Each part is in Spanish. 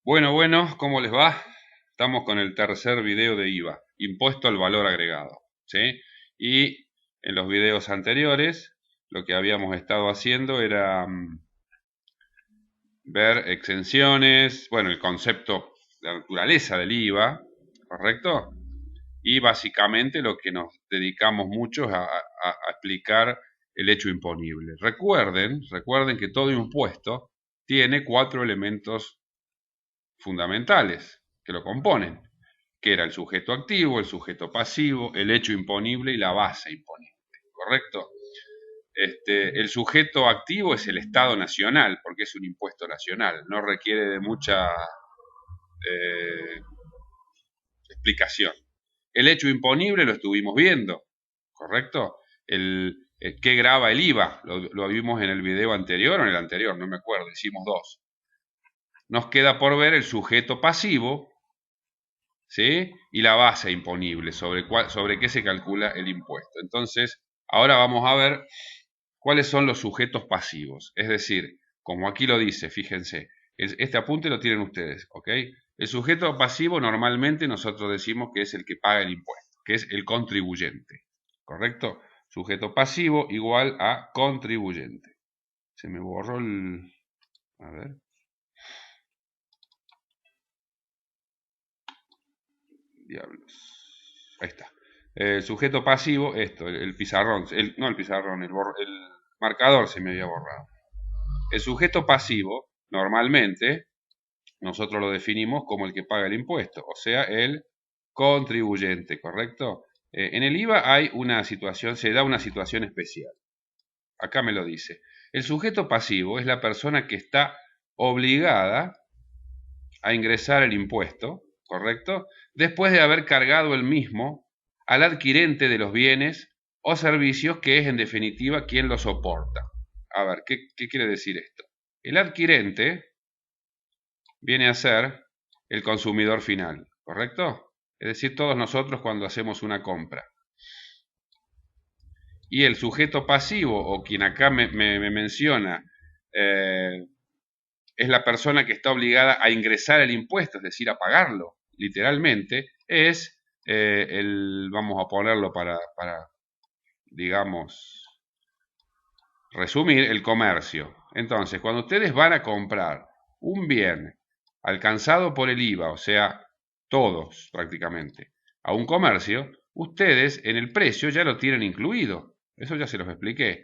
Bueno, ¿cómo les va? Estamos con el tercer video de IVA, impuesto al valor agregado, ¿sí? Y en los videos anteriores lo que habíamos estado haciendo era ver exenciones, bueno, el concepto, la naturaleza del IVA, ¿correcto? Y básicamente lo que nos dedicamos mucho es a explicar el hecho imponible. Recuerden que todo impuesto tiene cuatro elementos fundamentales que lo componen, que era el sujeto activo, el sujeto pasivo, el hecho imponible y la base imponible, ¿correcto? El sujeto activo es el Estado nacional, porque es un impuesto nacional, no requiere de mucha eh, explicación. El hecho imponible lo estuvimos viendo, ¿correcto? ¿Qué grava el IVA? Lo vimos en el video anterior o en el anterior, no me acuerdo, hicimos dos. Nos queda por ver el sujeto pasivo, ¿sí? Y la base imponible, sobre qué se calcula el impuesto. Entonces, ahora vamos a ver cuáles son los sujetos pasivos. Es decir, como aquí lo dice, fíjense, este apunte lo tienen ustedes, ¿ok? El sujeto pasivo normalmente nosotros decimos que es el que paga el impuesto, que es el contribuyente, ¿correcto? Sujeto pasivo igual a contribuyente. Se me borró el... A ver. Diablos. Ahí está. El sujeto pasivo, esto, el pizarrón, no el pizarrón, el marcador se me había borrado. El sujeto pasivo, normalmente, nosotros lo definimos como el que paga el impuesto, o sea, el contribuyente, ¿correcto? En el IVA hay una situación, se da una situación especial. Acá me lo dice. El sujeto pasivo es la persona que está obligada a ingresar el impuesto, ¿correcto? Después de haber cargado el mismo al adquirente de los bienes o servicios, que es en definitiva quien lo soporta. A ver, ¿qué quiere decir esto? El adquirente viene a ser el consumidor final, ¿correcto? Es decir, todos nosotros cuando hacemos una compra. Y el sujeto pasivo, o quien acá me menciona, es la persona que está obligada a ingresar el impuesto, es decir, a pagarlo, literalmente, es vamos a ponerlo para, digamos, resumir, el comercio. Entonces, cuando ustedes van a comprar un bien alcanzado por el IVA, o sea, todos prácticamente, a un comercio, ustedes en el precio ya lo tienen incluido. Eso ya se los expliqué.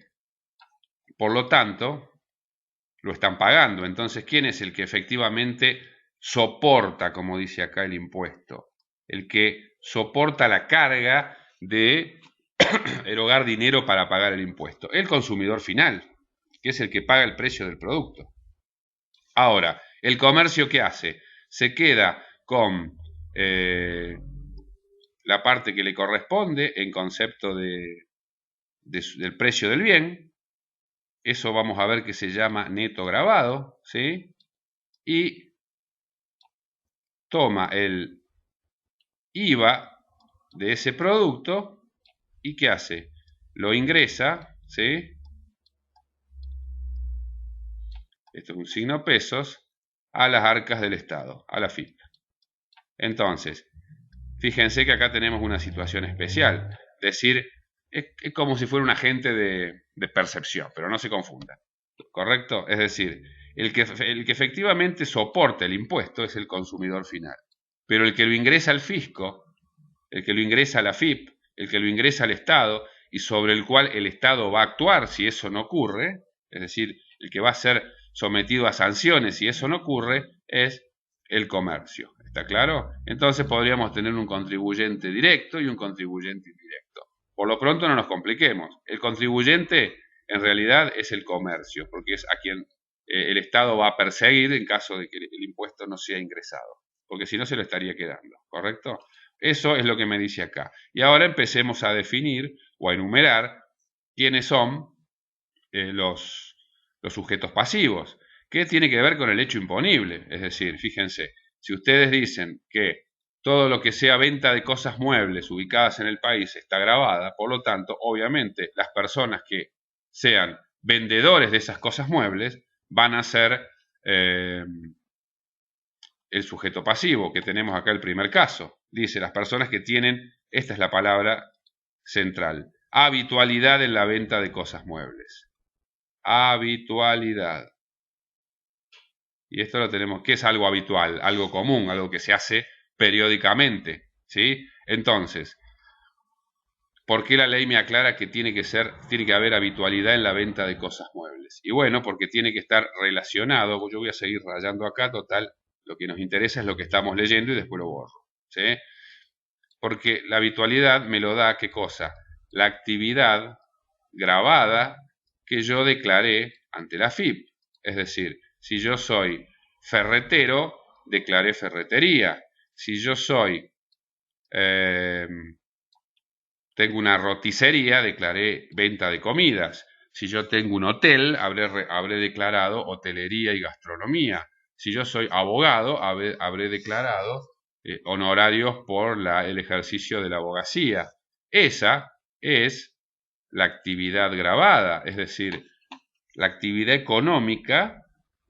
Por lo tanto, lo están pagando. Entonces, ¿quién es el que efectivamente soporta, como dice acá, el impuesto? El que soporta la carga de erogar dinero para pagar el impuesto. El consumidor final, que es el que paga el precio del producto. Ahora, ¿el comercio qué hace? Se queda con la parte que le corresponde en concepto del precio del bien. Eso vamos a ver que se llama neto gravado, ¿sí? Y toma el IVA de ese producto y ¿qué hace? Lo ingresa, ¿sí? Esto es un signo pesos, a las arcas del Estado, a la FIP. Entonces, fíjense que acá tenemos una situación especial. Es decir, es como si fuera un agente de percepción, pero no se confunda. ¿Correcto? Es decir, el que efectivamente soporta el impuesto es el consumidor final. Pero el que lo ingresa al fisco, el que lo ingresa a la FIP, el que lo ingresa al Estado y sobre el cual el Estado va a actuar si eso no ocurre, es decir, el que va a ser sometido a sanciones si eso no ocurre, es el comercio. ¿Está claro? Entonces podríamos tener un contribuyente directo y un contribuyente indirecto. Por lo pronto no nos compliquemos. El contribuyente en realidad es el comercio, porque es a quien el Estado va a perseguir en caso de que el impuesto no sea ingresado, porque si no se lo estaría quedando, ¿correcto? Eso es lo que me dice acá. Y ahora empecemos a definir o a enumerar quiénes son los sujetos pasivos. ¿Qué tiene que ver con el hecho imponible? Es decir, fíjense, si ustedes dicen que todo lo que sea venta de cosas muebles ubicadas en el país está grabada, por lo tanto, obviamente, las personas que sean vendedores de esas cosas muebles van a ser el sujeto pasivo, que tenemos acá el primer caso. Dice, las personas que tienen, esta es la palabra central, habitualidad en la venta de cosas muebles. Habitualidad. Y esto lo tenemos, ¿qué es algo habitual? Algo común, algo que se hace periódicamente, ¿sí? Entonces, ¿por qué la ley me aclara que tiene que haber habitualidad en la venta de cosas muebles? Y bueno, porque tiene que estar relacionado, yo voy a seguir rayando acá, total, lo que nos interesa es lo que estamos leyendo y después lo borro, ¿sí? Porque la habitualidad me lo da, ¿qué cosa? La actividad grabada que yo declaré ante la FIP. Es decir, si yo soy ferretero, declaré ferretería. Si yo soy tengo una roticería, declaré venta de comidas. Si yo tengo un hotel, habré declarado hotelería y gastronomía. Si yo soy abogado, habré declarado honorarios por el ejercicio de la abogacía. Esa es la actividad grabada, es decir, la actividad económica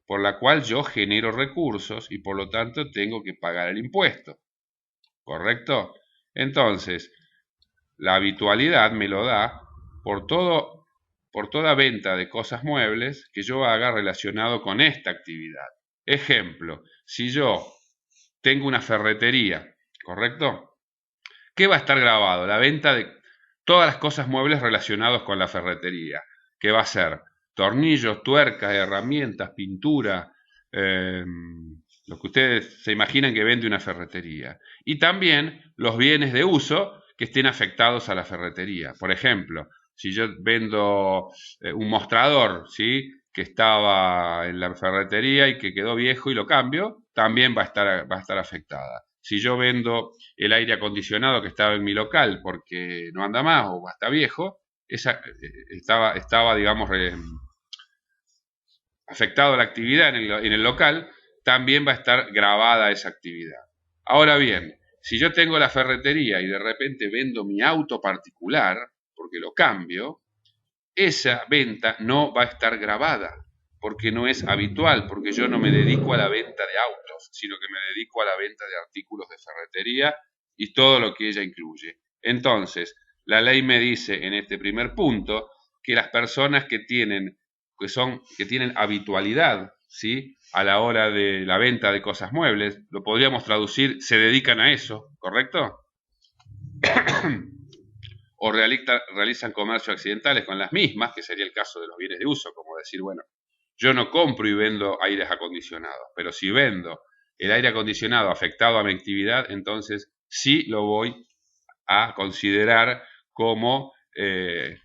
por la cual yo genero recursos y por lo tanto tengo que pagar el impuesto. ¿Correcto? Entonces, la habitualidad me lo da por toda venta de cosas muebles que yo haga relacionado con esta actividad. Ejemplo, si yo tengo una ferretería, ¿correcto? ¿Qué va a estar grabado? La venta de todas las cosas muebles relacionados con la ferretería. ¿Qué va a ser? Tornillos, tuercas, herramientas, pintura, lo que ustedes se imaginan que vende una ferretería. Y también los bienes de uso que estén afectados a la ferretería. Por ejemplo, si yo vendo un mostrador, ¿sí?, que estaba en la ferretería y que quedó viejo y lo cambio, también va a estar afectada. Si yo vendo el aire acondicionado que estaba en mi local porque no anda más o está viejo, estaba digamos, afectado a la actividad en el local, también va a estar grabada esa actividad. Ahora bien, si yo tengo la ferretería y de repente vendo mi auto particular, porque lo cambio, esa venta no va a estar grabada, porque no es habitual, porque yo no me dedico a la venta de autos, sino que me dedico a la venta de artículos de ferretería y todo lo que ella incluye. Entonces, la ley me dice en este primer punto que las personas que tienen habitualidad, ¿sí?, a la hora de la venta de cosas muebles, lo podríamos traducir, se dedican a eso, ¿correcto? O realizan comercio accidentales con las mismas, que sería el caso de los bienes de uso, como decir, bueno, yo no compro y vendo aires acondicionados, pero si vendo el aire acondicionado afectado a mi actividad, entonces sí lo voy a considerar como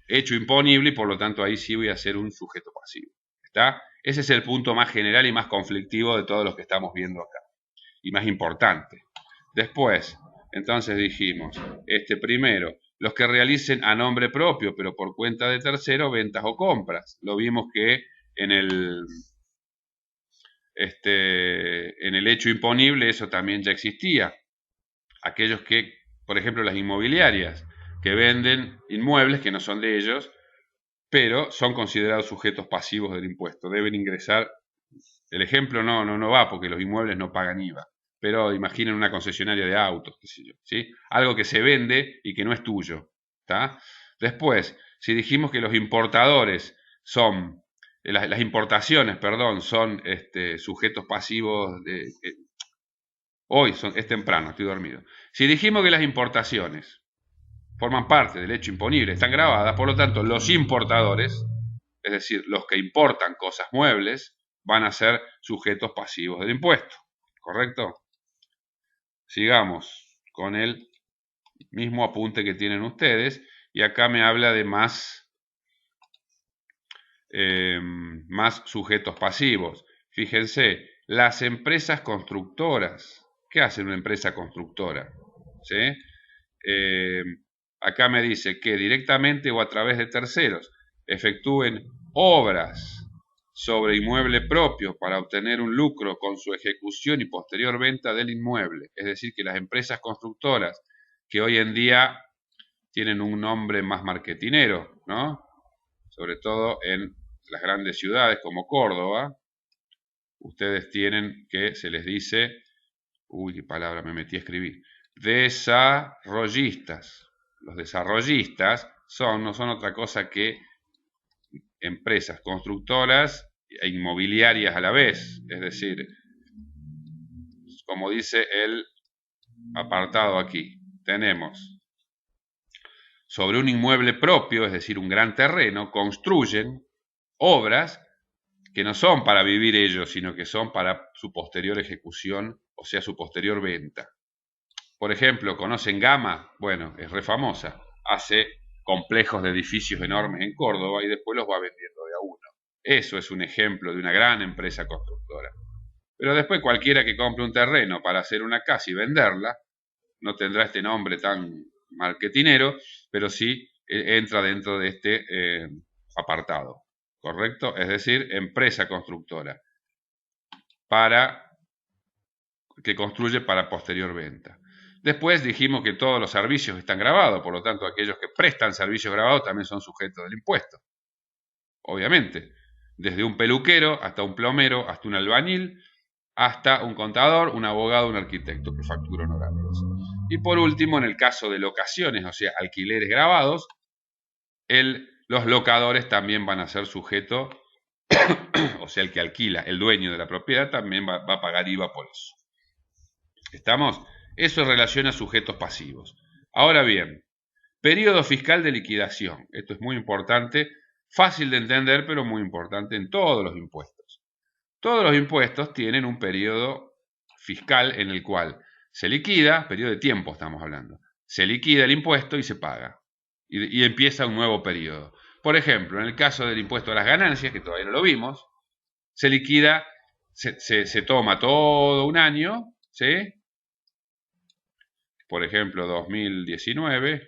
hecho imponible y por lo tanto ahí sí voy a ser un sujeto pasivo. ¿Está? Ese es el punto más general y más conflictivo de todos los que estamos viendo acá y más importante. Después, entonces dijimos, primero, los que realicen a nombre propio, pero por cuenta de tercero, ventas o compras. Lo vimos que en el hecho imponible eso también ya existía. Aquellos que, por ejemplo, las inmobiliarias, que venden inmuebles que no son de ellos, pero son considerados sujetos pasivos del impuesto. Deben ingresar, el ejemplo no va porque los inmuebles no pagan IVA, pero imaginen una concesionaria de autos, qué sé yo, ¿sí? Algo que se vende y que no es tuyo, ¿está? Después, si dijimos que los importadores son, las importaciones, perdón, son sujetos pasivos hoy es temprano, estoy dormido. Si dijimos que las importaciones forman parte del hecho imponible, están grabadas, por lo tanto, los importadores, es decir, los que importan cosas muebles, van a ser sujetos pasivos del impuesto, ¿correcto? Sigamos con el mismo apunte que tienen ustedes, y acá me habla de más sujetos pasivos. Fíjense, las empresas constructoras. ¿Qué hace una empresa constructora? ¿Sí? Acá me dice que directamente o a través de terceros efectúen obras sobre inmueble propio para obtener un lucro con su ejecución y posterior venta del inmueble. Es decir, que las empresas constructoras que hoy en día tienen un nombre más marketinero, ¿no? Sobre todo en las grandes ciudades como Córdoba, ustedes tienen que se les dice Uy, qué palabra me metí a escribir. Desarrollistas. Los desarrollistas no son otra cosa que empresas constructoras e inmobiliarias a la vez. Es decir, como dice el apartado aquí, tenemos sobre un inmueble propio, es decir, un gran terreno, construyen obras que no son para vivir ellos, sino que son para su posterior ejecución, o sea, su posterior venta. Por ejemplo, ¿conocen Gama? Bueno, es re famosa. Hace complejos de edificios enormes en Córdoba y después los va vendiendo de a uno. Eso es un ejemplo de una gran empresa constructora. Pero después cualquiera que compre un terreno para hacer una casa y venderla, no tendrá este nombre tan marketinero, pero sí entra dentro de este apartado, ¿correcto? Es decir, empresa constructora que construye para posterior venta. Después dijimos que todos los servicios están grabados, por lo tanto aquellos que prestan servicios grabados también son sujetos del impuesto. Obviamente, desde un peluquero hasta un plomero, hasta un albañil, hasta un contador, un abogado, un arquitecto que factura honorarios. Y por último, en el caso de locaciones, o sea, alquileres grabados, los locadores también van a ser sujetos, o sea, el que alquila, el dueño de la propiedad, también va a pagar IVA por eso. ¿Estamos? Eso en relación a sujetos pasivos. Ahora bien, periodo fiscal de liquidación. Esto es muy importante, fácil de entender, pero muy importante en todos los impuestos. Todos los impuestos tienen un periodo fiscal en el cual se liquida, periodo de tiempo estamos hablando, se liquida el impuesto y se paga. Y empieza un nuevo periodo. Por ejemplo, en el caso del impuesto a las ganancias, que todavía no lo vimos, se liquida, se toma todo un año, ¿sí? Por ejemplo, 2019,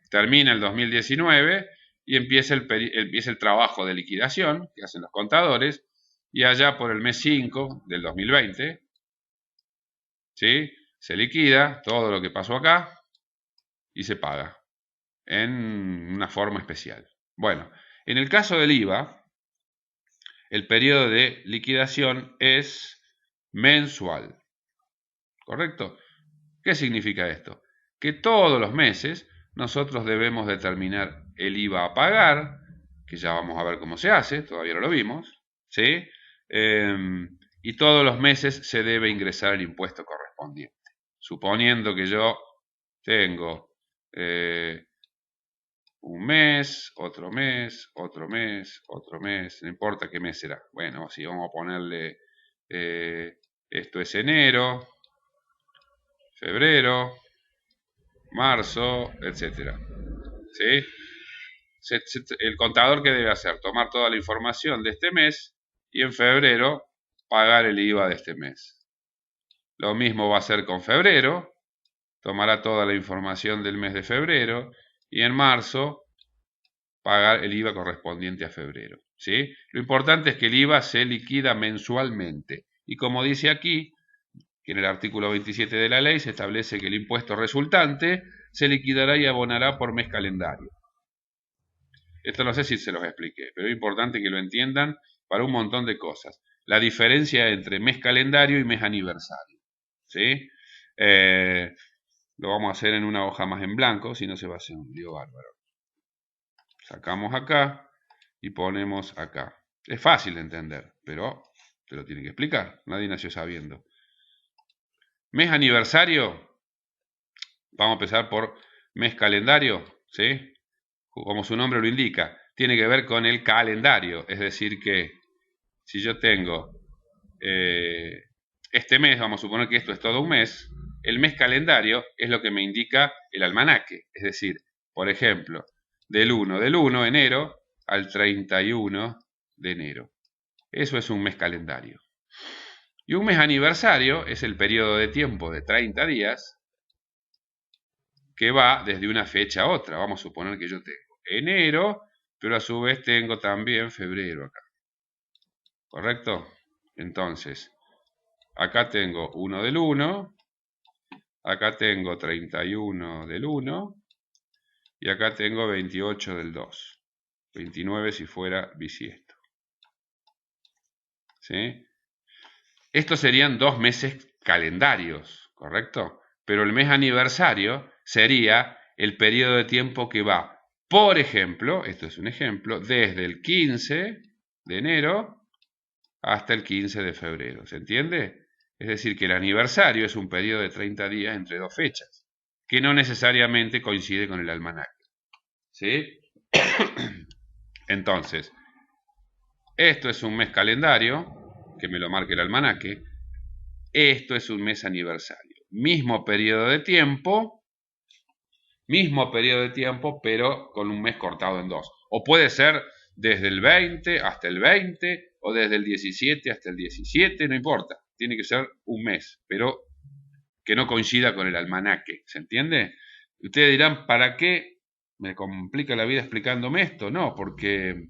termina el 2019 y empieza el trabajo de liquidación que hacen los contadores, y allá por el mes 5 del 2020, ¿sí? Se liquida todo lo que pasó acá y se paga en una forma especial. Bueno, en el caso del IVA, el periodo de liquidación es mensual, ¿correcto? ¿Qué significa esto? Que todos los meses nosotros debemos determinar el IVA a pagar, que ya vamos a ver cómo se hace, todavía no lo vimos, ¿sí? Y todos los meses se debe ingresar el impuesto correspondiente. Suponiendo que yo tengo un mes, otro mes, otro mes, otro mes, no importa qué mes será. Bueno, si vamos a ponerle, esto es enero, febrero, marzo, etcétera. ¿Sí? El contador, ¿qué debe hacer? Tomar toda la información de este mes y en febrero pagar el IVA de este mes. Lo mismo va a hacer con febrero, tomará toda la información del mes de febrero y en marzo pagar el IVA correspondiente a febrero. ¿Sí? Lo importante es que el IVA se liquida mensualmente y como dice aquí, que en el artículo 27 de la ley se establece que el impuesto resultante se liquidará y abonará por mes calendario. Esto no sé si se los expliqué, pero es importante que lo entiendan para un montón de cosas. La diferencia entre mes calendario y mes aniversario. ¿Sí? Lo vamos a hacer en una hoja más en blanco, si no se va a hacer un lío bárbaro. Sacamos acá y ponemos acá. Es fácil de entender, pero te lo tienen que explicar. Nadie nació sabiendo. Mes aniversario, vamos a empezar por mes calendario, ¿sí? Como su nombre lo indica, tiene que ver con el calendario. Es decir que si yo tengo este mes, vamos a suponer que esto es todo un mes, el mes calendario es lo que me indica el almanaque. Es decir, por ejemplo, del 1 del 1 de enero al 31 de enero. Eso es un mes calendario. Y un mes aniversario es el periodo de tiempo de 30 días que va desde una fecha a otra. Vamos a suponer que yo tengo enero, pero a su vez tengo también febrero acá. ¿Correcto? Entonces, acá tengo 1 del 1, acá tengo 31 del 1 y acá tengo 28 del 2. 29 si fuera bisiesto. ¿Sí? Estos serían 2 meses calendarios, ¿correcto? Pero el mes aniversario sería el periodo de tiempo que va, por ejemplo, esto es un ejemplo, desde el 15 de enero hasta el 15 de febrero, ¿se entiende? Es decir, que el aniversario es un periodo de 30 días entre dos fechas, que no necesariamente coincide con el almanaque, ¿sí? Entonces, esto es un mes calendario, que me lo marque el almanaque. Esto es un mes aniversario. Mismo periodo de tiempo, pero con un mes cortado en dos. O puede ser desde el 20 hasta el 20, o desde el 17 hasta el 17, no importa. Tiene que ser un mes, pero que no coincida con el almanaque. ¿Se entiende? Ustedes dirán, ¿para qué me complica la vida explicándome esto? No, porque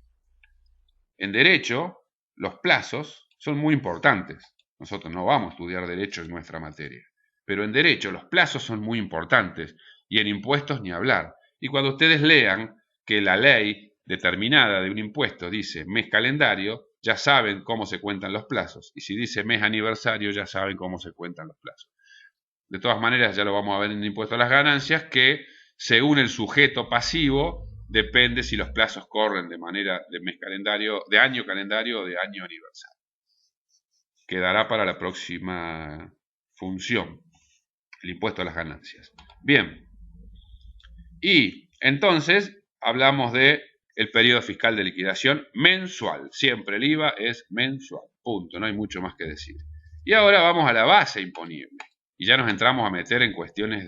en derecho los plazos son muy importantes. Nosotros no vamos a estudiar derecho en nuestra materia, pero en derecho los plazos son muy importantes y en impuestos ni hablar. Y cuando ustedes lean que la ley determinada de un impuesto dice mes calendario, ya saben cómo se cuentan los plazos. Y si dice mes aniversario, ya saben cómo se cuentan los plazos. De todas maneras, ya lo vamos a ver en el impuesto a las ganancias, que según el sujeto pasivo, depende si los plazos corren de manera de mes calendario, de año calendario o de año aniversario. Quedará para la próxima función, el impuesto a las ganancias. Bien, y entonces hablamos de el periodo fiscal de liquidación mensual. Siempre el IVA es mensual, punto, no hay mucho más que decir. Y ahora vamos a la base imponible. Y ya nos entramos a meter en cuestiones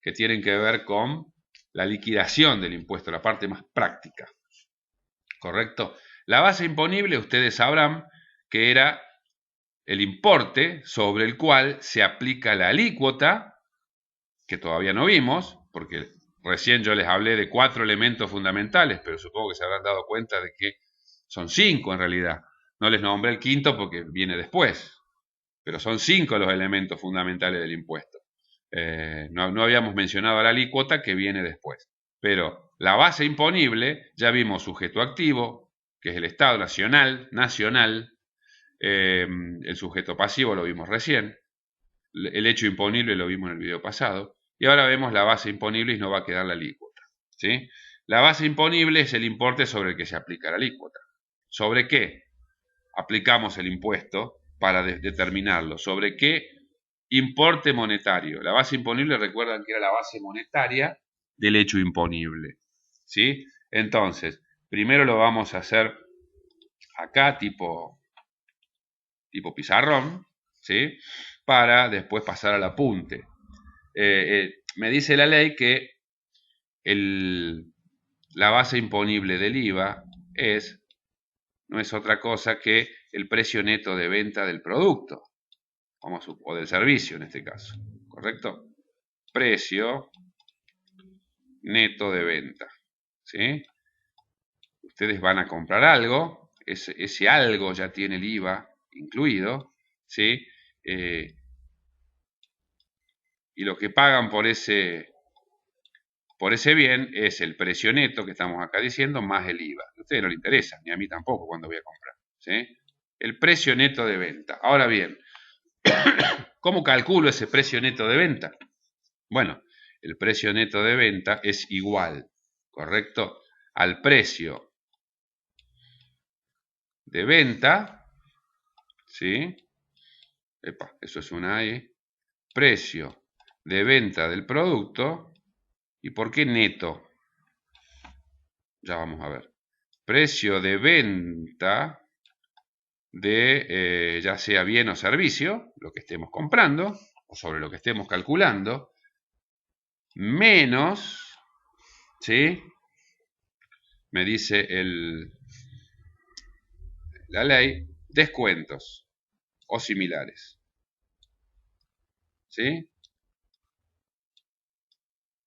que tienen que ver con la liquidación del impuesto, la parte más práctica. ¿Correcto? La base imponible, ustedes sabrán que era el importe sobre el cual se aplica la alícuota, que todavía no vimos, porque recién yo les hablé de 4 elementos fundamentales, pero supongo que se habrán dado cuenta de que son 5 en realidad. No les nombré el quinto porque viene después, pero son 5 los elementos fundamentales del impuesto. No habíamos mencionado la alícuota que viene después. Pero la base imponible, ya vimos sujeto activo, que es el Estado nacional, el sujeto pasivo lo vimos recién, el hecho imponible lo vimos en el video pasado, y ahora vemos la base imponible y nos va a quedar la alícuota, ¿sí? La base imponible es el importe sobre el que se aplica la alícuota. ¿Sobre qué aplicamos el impuesto para determinarlo? ¿Sobre qué importe monetario? La base imponible, recuerdan que era la base monetaria del hecho imponible, ¿sí? Entonces, primero lo vamos a hacer acá, tipo pizarrón, ¿sí? Para después pasar al apunte. Me dice la ley que la base imponible del IVA no es otra cosa que el precio neto de venta del producto, o del servicio en este caso, ¿correcto? Precio neto de venta, ¿sí? Ustedes van a comprar algo, ese algo ya tiene el IVA incluido, ¿sí? Y lo que pagan por ese bien es el precio neto que estamos acá diciendo más el IVA. A ustedes no les interesa, ni a mí tampoco cuando voy a comprar, ¿sí? El precio neto de venta. Ahora bien, ¿cómo calculo ese precio neto de venta? Bueno, el precio neto de venta es igual, ¿correcto?, al precio de venta, ¿sí? Epa, eso es una E. Precio de venta del producto. ¿Y por qué neto? Ya vamos a ver. Precio de venta de ya sea bien o servicio, lo que estemos comprando, o sobre lo que estemos calculando, menos, ¿sí? Me dice la ley, descuentos o similares, ¿sí?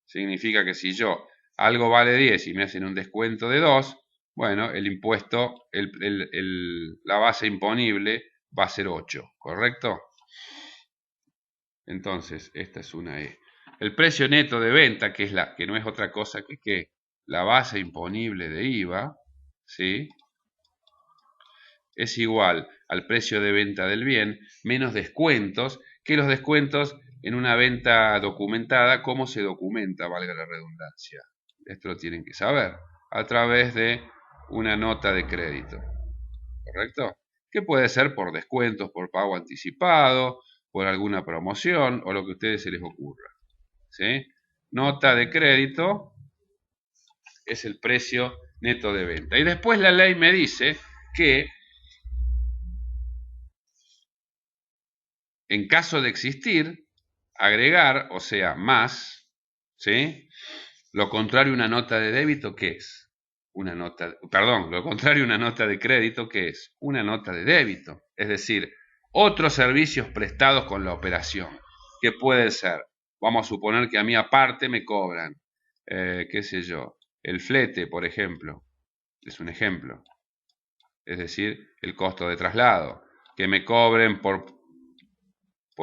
Significa que si yo algo vale 10 y me hacen un descuento de 2, bueno, el impuesto, la base imponible va a ser 8, ¿correcto? Entonces, esta es una E. El precio neto de venta, que no es otra cosa que la base imponible de IVA, ¿sí? es igual al precio de venta del bien menos descuentos, que los descuentos en una venta documentada. ¿Cómo se documenta, valga la redundancia? Esto lo tienen que saber, a través de una nota de crédito, ¿correcto? Que puede ser por descuentos, por pago anticipado, por alguna promoción o lo que a ustedes se les ocurra, ¿sí? Nota de crédito es el precio neto de venta. Y después la ley me dice que en caso de existir, agregar, o sea, más, ¿sí? Lo contrario a una nota de débito, ¿qué es? Lo contrario a una nota de crédito, ¿qué es? Una nota de débito. Es decir, otros servicios prestados con la operación. ¿Qué puede ser? Vamos a suponer que a mí aparte me cobran, qué sé yo, el flete, por ejemplo. Es un ejemplo. Es decir, el costo de traslado. Que me cobren por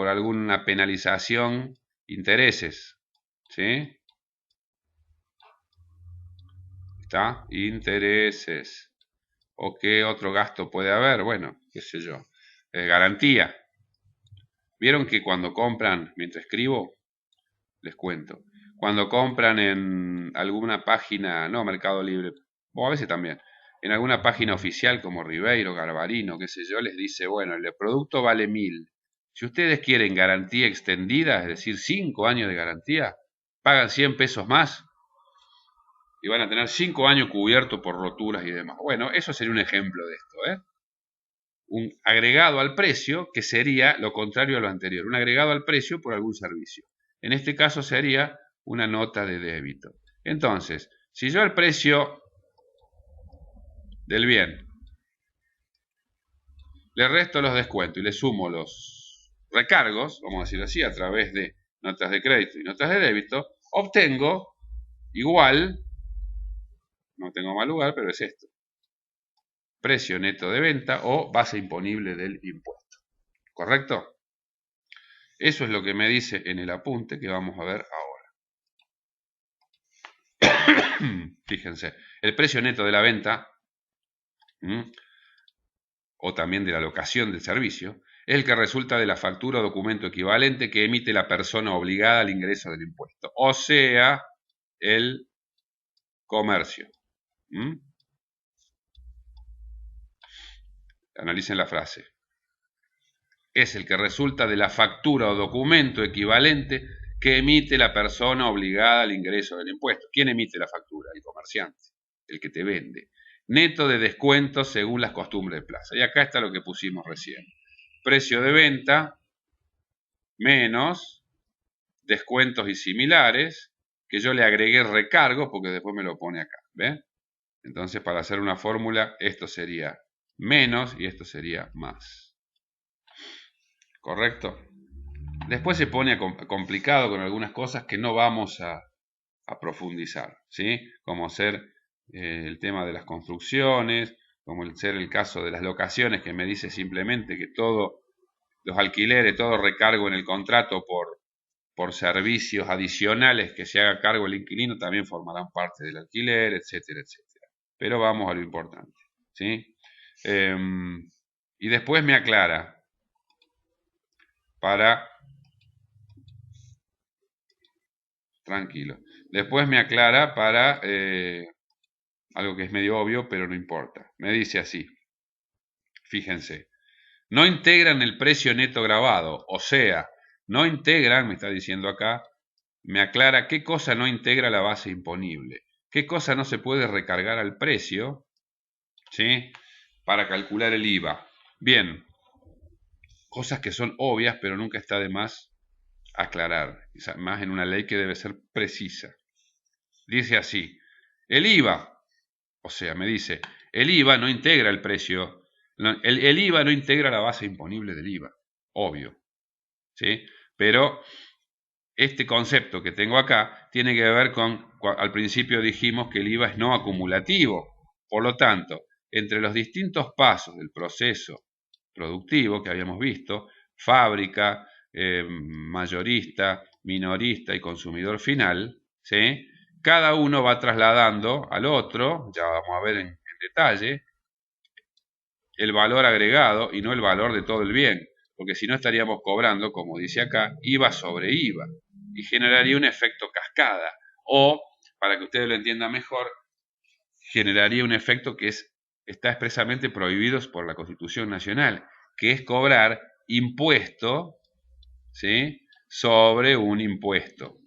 alguna penalización, intereses, ¿sí? ¿Está? Intereses. ¿O qué otro gasto puede haber? Bueno, qué sé yo. Garantía. ¿Vieron que cuando compran, mientras escribo, les cuento, cuando compran en alguna página, no Mercado Libre, o a veces también, en alguna página oficial como Ribeiro, Garbarino, qué sé yo, les dice, bueno, el producto vale 1000. Si ustedes quieren garantía extendida, es decir, 5 años de garantía, pagan 100 pesos más y van a tener 5 años cubiertos por roturas y demás. Bueno, eso sería un ejemplo de esto, ¿eh? Un agregado al precio, que sería lo contrario a lo anterior, un agregado al precio por algún servicio. En este caso sería una nota de débito. Entonces, si yo el precio del bien le resto los descuentos y le sumo los recargos, vamos a decir así, a través de notas de crédito y notas de débito, obtengo igual, no tengo mal lugar, pero es esto, precio neto de venta o base imponible del impuesto. ¿Correcto? Eso es lo que me dice en el apunte que vamos a ver ahora. Fíjense, el precio neto de la venta, o también de la locación del servicio, es el que resulta de la factura o documento equivalente que emite la persona obligada al ingreso del impuesto, o sea, el comercio. Analicen la frase. Es el que resulta de la factura o documento equivalente que emite la persona obligada al ingreso del impuesto. ¿Quién emite la factura? El comerciante, el que te vende. Neto de descuentos según las costumbres de plaza. Y acá está lo que pusimos recién. Precio de venta menos descuentos y similares, que yo le agregué recargos porque después me lo pone acá. ¿Ven? Entonces, para hacer una fórmula, esto sería menos y esto sería más. ¿Correcto? Después se pone complicado con algunas cosas que no vamos a profundizar, ¿sí? Como ser el tema de las construcciones, como ser el caso de las locaciones, que me dice simplemente que todos los alquileres, todo recargo en el contrato por servicios adicionales que se haga cargo el inquilino también formarán parte del alquiler, etcétera, etcétera. Pero vamos a lo importante, ¿sí? Y después me aclara para... Tranquilo. Después me aclara para algo que es medio obvio, pero no importa. Me dice así, fíjense, no integran el precio neto grabado, o sea, no integran, me está diciendo acá, me aclara qué cosa no integra la base imponible, qué cosa no se puede recargar al precio, ¿sí? Para calcular el IVA. Bien, cosas que son obvias, pero nunca está de más aclarar, más en una ley que debe ser precisa. Dice así, el IVA, o sea, me dice, el IVA no integra el precio, el IVA no integra la base imponible del IVA, obvio, ¿sí? Pero este concepto que tengo acá tiene que ver con, al principio dijimos que el IVA es no acumulativo, por lo tanto, entre los distintos pasos del proceso productivo que habíamos visto, fábrica, mayorista, minorista y consumidor final, ¿sí? Cada uno va trasladando al otro, ya vamos a ver en detalle, el valor agregado y no el valor de todo el bien, porque si no estaríamos cobrando, como dice acá, IVA sobre IVA, y generaría un efecto cascada, o, para que ustedes lo entiendan mejor, generaría un efecto que está expresamente prohibido por la Constitución Nacional, que es cobrar impuesto, ¿sí?, sobre un impuesto,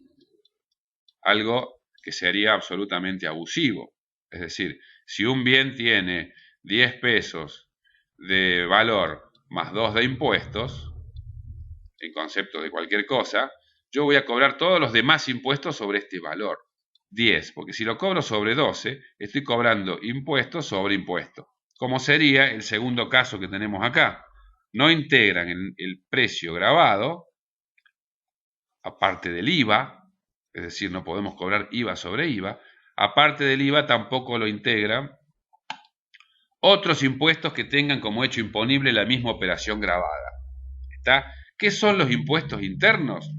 algo que sería absolutamente abusivo. Es decir, si un bien tiene 10 pesos de valor más 2 de impuestos, en concepto de cualquier cosa, yo voy a cobrar todos los demás impuestos sobre este valor, 10, porque si lo cobro sobre 12, estoy cobrando impuestos sobre impuestos, como sería el segundo caso que tenemos acá. No integran el precio grabado, aparte del IVA, es decir, no podemos cobrar IVA sobre IVA, aparte del IVA tampoco lo integran otros impuestos que tengan como hecho imponible la misma operación grabada. ¿Está? ¿Qué son los impuestos internos?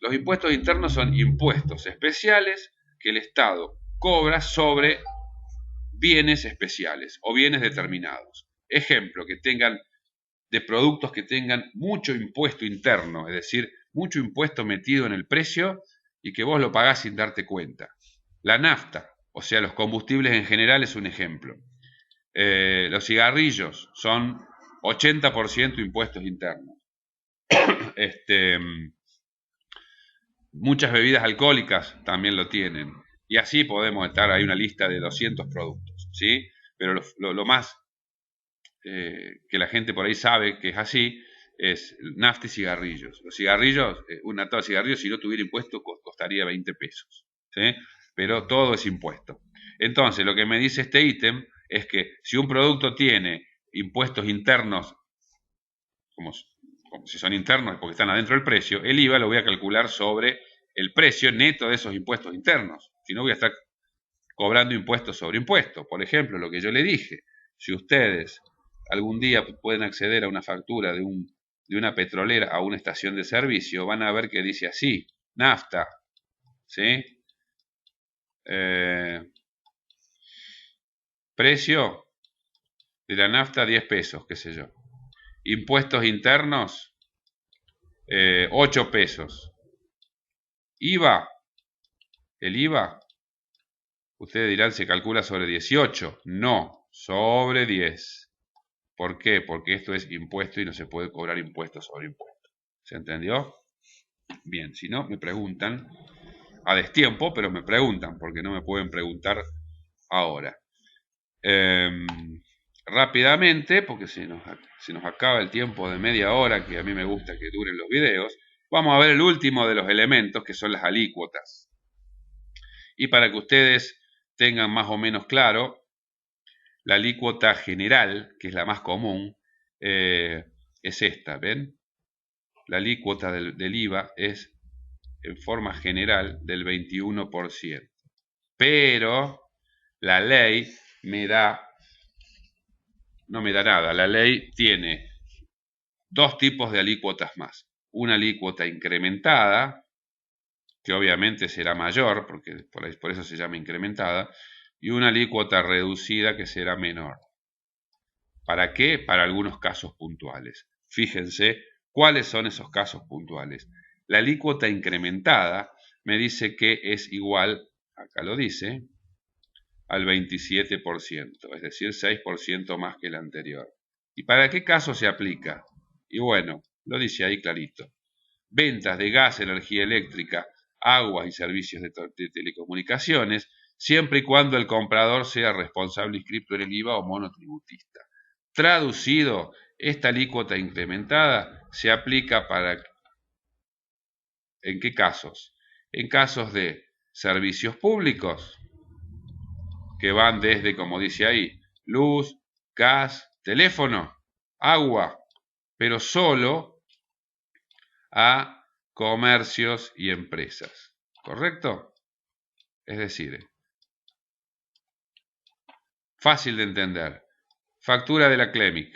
Los impuestos internos son impuestos especiales que el Estado cobra sobre bienes especiales o bienes determinados. Ejemplo, que tengan de productos que tengan mucho impuesto interno, es decir, mucho impuesto metido en el precio y que vos lo pagás sin darte cuenta. La nafta, o sea, los combustibles en general es un ejemplo. Los cigarrillos son 80% impuestos internos. Muchas bebidas alcohólicas también lo tienen. Y así podemos estar, hay una lista de 200 productos, ¿sí? Pero lo más que la gente por ahí sabe que es así es nafta y cigarrillos. Los cigarrillos, un atado de cigarrillos, si no tuviera impuesto, costaría 20 pesos, ¿sí? Pero todo es impuesto. Entonces, lo que me dice este ítem es que si un producto tiene impuestos internos, como si son internos porque están adentro del precio, el IVA lo voy a calcular sobre el precio neto de esos impuestos internos. Si no, voy a estar cobrando impuestos sobre impuestos. Por ejemplo, lo que yo le dije, si ustedes algún día pueden acceder a una factura de una petrolera a una estación de servicio, van a ver que dice así, nafta, ¿sí? Precio de la nafta 10 pesos, qué sé yo. Impuestos internos 8 pesos. IVA, el IVA, ustedes dirán se calcula sobre 18, no, sobre 10. ¿Por qué? Porque esto es impuesto y no se puede cobrar impuestos sobre impuestos. ¿Se entendió? Bien, si no, me preguntan a destiempo, pero me preguntan, porque no me pueden preguntar ahora. Rápidamente, porque se nos acaba el tiempo de media hora, que a mí me gusta que duren los videos, vamos a ver el último de los elementos, que son las alícuotas. Y para que ustedes tengan más o menos claro, la alícuota general, que es la más común, es esta, ¿ven? La alícuota del IVA es en forma general del 21%. Pero la ley no me da nada. La ley tiene dos tipos de alícuotas más. Una alícuota incrementada, que obviamente será mayor, porque por eso se llama incrementada, y una alícuota reducida que será menor. ¿Para qué? Para algunos casos puntuales. Fíjense cuáles son esos casos puntuales. La alícuota incrementada me dice que es igual, acá lo dice, al 27%, es decir, 6% más que el anterior. ¿Y para qué caso se aplica? Y bueno, lo dice ahí clarito. Ventas de gas, energía eléctrica, agua y servicios de telecomunicaciones, siempre y cuando el comprador sea responsable inscripto en el IVA o monotributista. Traducido, esta alícuota incrementada se aplica para... ¿En qué casos? En casos de servicios públicos, que van desde, como dice ahí, luz, gas, teléfono, agua, pero solo a comercios y empresas. ¿Correcto? Es decir, fácil de entender. Factura de la CLEMIC,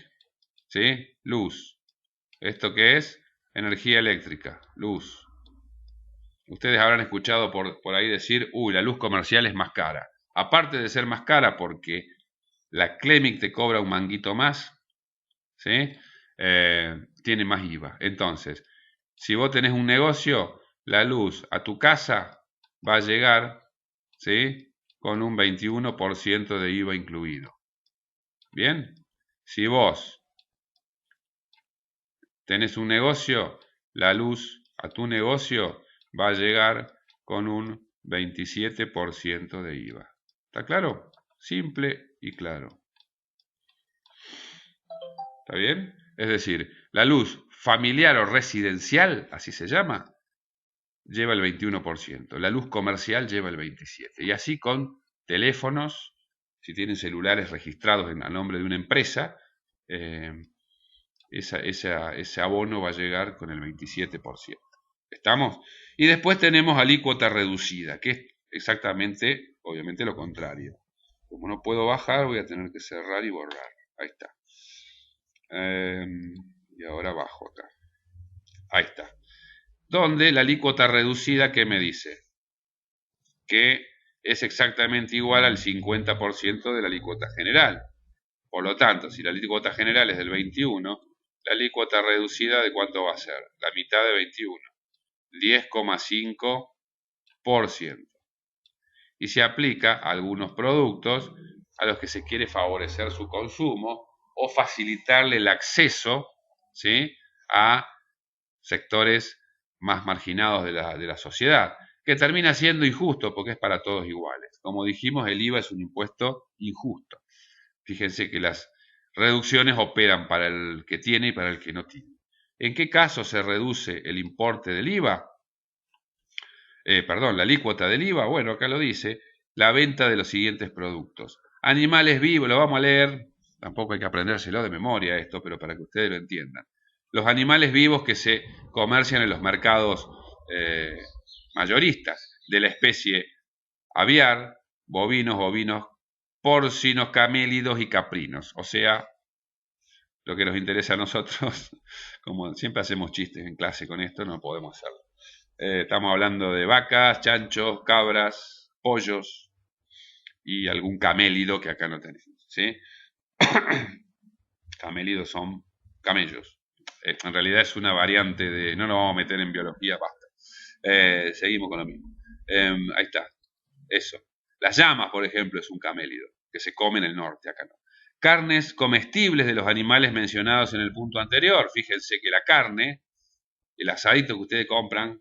¿sí? Luz. ¿Esto qué es? Energía eléctrica, luz. Ustedes habrán escuchado por ahí decir, la luz comercial es más cara. Aparte de ser más cara porque La Clemic te cobra un manguito más, ¿sí? Tiene más IVA. Entonces, si vos tenés un negocio, la luz a tu casa va a llegar, ¿sí? Con un 21% de IVA incluido. Bien, si vos tenés un negocio, la luz a tu negocio va a llegar con un 27% de IVA. ¿Está claro? Simple y claro. ¿Está bien? Es decir, la luz familiar o residencial, así se llama, lleva el 21%. La luz comercial lleva el 27%. Y así con teléfonos, si tienen celulares registrados a nombre de una empresa, ese abono va a llegar con el 27%. ¿Estamos? Y después tenemos alícuota reducida, que es exactamente, obviamente, lo contrario. Como no puedo bajar, voy a tener que cerrar y borrar. Ahí está. Y ahora bajo acá. Ahí está. Donde la alícuota reducida, ¿qué me dice? Que es exactamente igual al 50% de la alícuota general. Por lo tanto, si la alícuota general es del 21, la alícuota reducida, ¿de cuánto va a ser? La mitad de 21, 10,5%. Y se aplica a algunos productos a los que se quiere favorecer su consumo o facilitarle el acceso, ¿sí?, a sectores más marginados de la sociedad, que termina siendo injusto porque es para todos iguales. Como dijimos, el IVA es un impuesto injusto. Fíjense que las reducciones operan para el que tiene y para el que no tiene. ¿En qué caso se reduce el importe del IVA? La alícuota del IVA, bueno, acá lo dice, la venta de los siguientes productos. Animales vivos, lo vamos a leer, tampoco hay que aprendérselo de memoria esto, pero para que ustedes lo entiendan. Los animales vivos que se comercian en los mercados mayoristas de la especie aviar, bovinos, porcinos, camélidos y caprinos. O sea, lo que nos interesa a nosotros, como siempre hacemos chistes en clase con esto, no podemos hacerlo. Estamos hablando de vacas, chanchos, cabras, pollos y algún camélido que acá no tenemos, ¿sí? Camélidos son camellos. En realidad es una variante de... No nos vamos a meter en biología, basta. Seguimos con lo mismo. Ahí está. Eso. Las llamas, por ejemplo, es un camélido, que se come en el norte, acá no. Carnes comestibles de los animales mencionados en el punto anterior. Fíjense que la carne, el asadito que ustedes compran,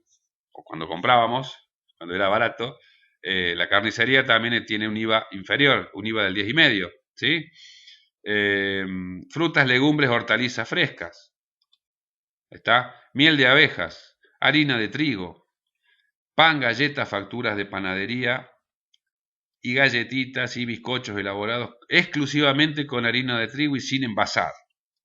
o cuando comprábamos, cuando era barato, la carnicería también tiene un IVA inferior, un IVA del 10,5, ¿sí? Frutas, legumbres, hortalizas frescas. ¿Está? Miel de abejas, harina de trigo, pan, galletas, facturas de panadería y galletitas y bizcochos elaborados exclusivamente con harina de trigo y sin envasar.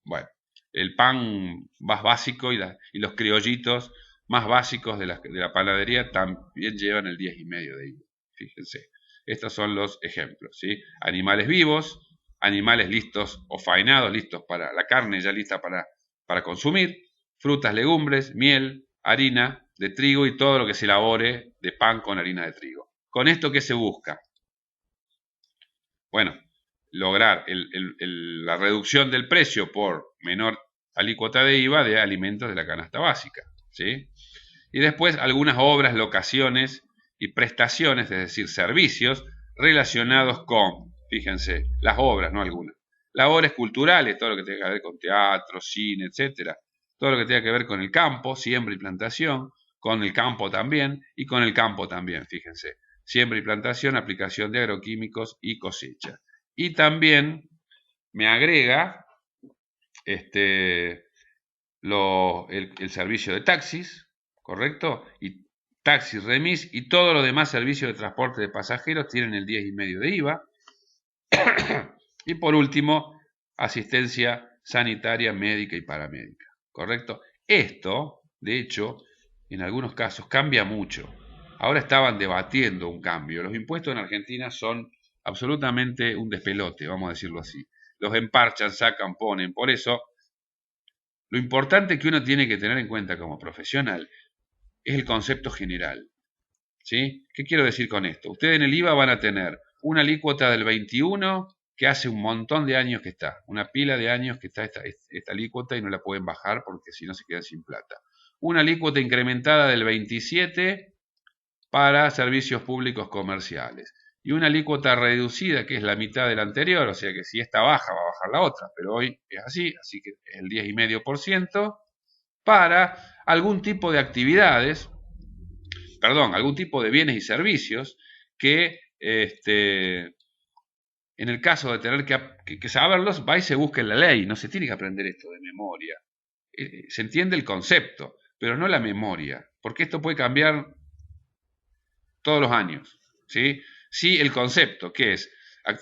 Bueno, el pan más básico y los criollitos más básicos de la panadería también llevan el 10,5 de IVA. Fíjense, estos son los ejemplos, ¿sí? Animales vivos, animales listos o faenados, listos para la carne ya lista para consumir, frutas, legumbres, miel, harina de trigo y todo lo que se elabore de pan con harina de trigo. ¿Con esto qué se busca? Bueno, lograr la reducción del precio por menor alícuota de IVA de alimentos de la canasta básica, ¿sí? Y después algunas obras, locaciones y prestaciones, es decir, servicios relacionados con, fíjense, las obras, no algunas, labores culturales, todo lo que tenga que ver con teatro, cine, etcétera, todo lo que tenga que ver con el campo, siembra y plantación, con el campo también y con el campo también, fíjense, siembra y plantación, aplicación de agroquímicos y cosecha. Y también me agrega el servicio de taxis, ¿correcto? Y taxis, remis y todos los demás servicios de transporte de pasajeros tienen el 10,5 de IVA. Y por último, asistencia sanitaria, médica y paramédica, ¿correcto? Esto, de hecho, en algunos casos cambia mucho. Ahora estaban debatiendo un cambio. Los impuestos en Argentina son absolutamente un despelote, vamos a decirlo así. Los emparchan, sacan, ponen. Por eso, lo importante que uno tiene que tener en cuenta como profesional es el concepto general, ¿sí? ¿Qué quiero decir con esto? Ustedes en el IVA van a tener una alícuota del 21, que hace un montón de años que está, una pila de años que está esta alícuota y no la pueden bajar porque si no se quedan sin plata. Una alícuota incrementada del 27 para servicios públicos comerciales. Y una alícuota reducida, que es la mitad de la anterior, o sea que si esta baja, va a bajar la otra, pero hoy es así que es el 10,5%, para algún tipo de actividades, algún tipo de bienes y servicios que, en el caso de tener que saberlos, va y se busca en la ley, no se tiene que aprender esto de memoria. Se entiende el concepto, pero no la memoria, porque esto puede cambiar todos los años, ¿sí? Sí, el concepto, que es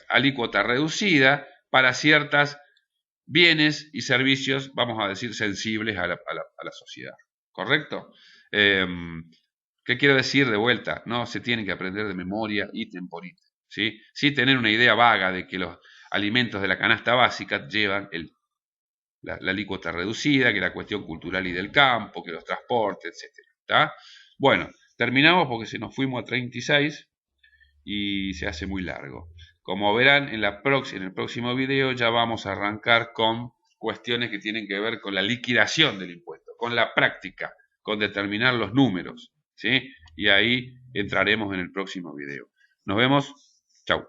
alícuota reducida para ciertos bienes y servicios, vamos a decir, sensibles a la sociedad, ¿correcto? ¿Qué quiero decir de vuelta? No se tiene que aprender de memoria ítem por ítem, ¿sí? Sí tener una idea vaga de que los alimentos de la canasta básica llevan la alícuota reducida, que la cuestión cultural y del campo, que los transportes, etc. ¿Está? Bueno, terminamos porque se nos fuimos a 36 y se hace muy largo. Como verán, en el próximo video ya vamos a arrancar con cuestiones que tienen que ver con la liquidación del impuesto, con la práctica, con determinar los números, ¿sí? Y ahí entraremos en el próximo video. Nos vemos. Chau.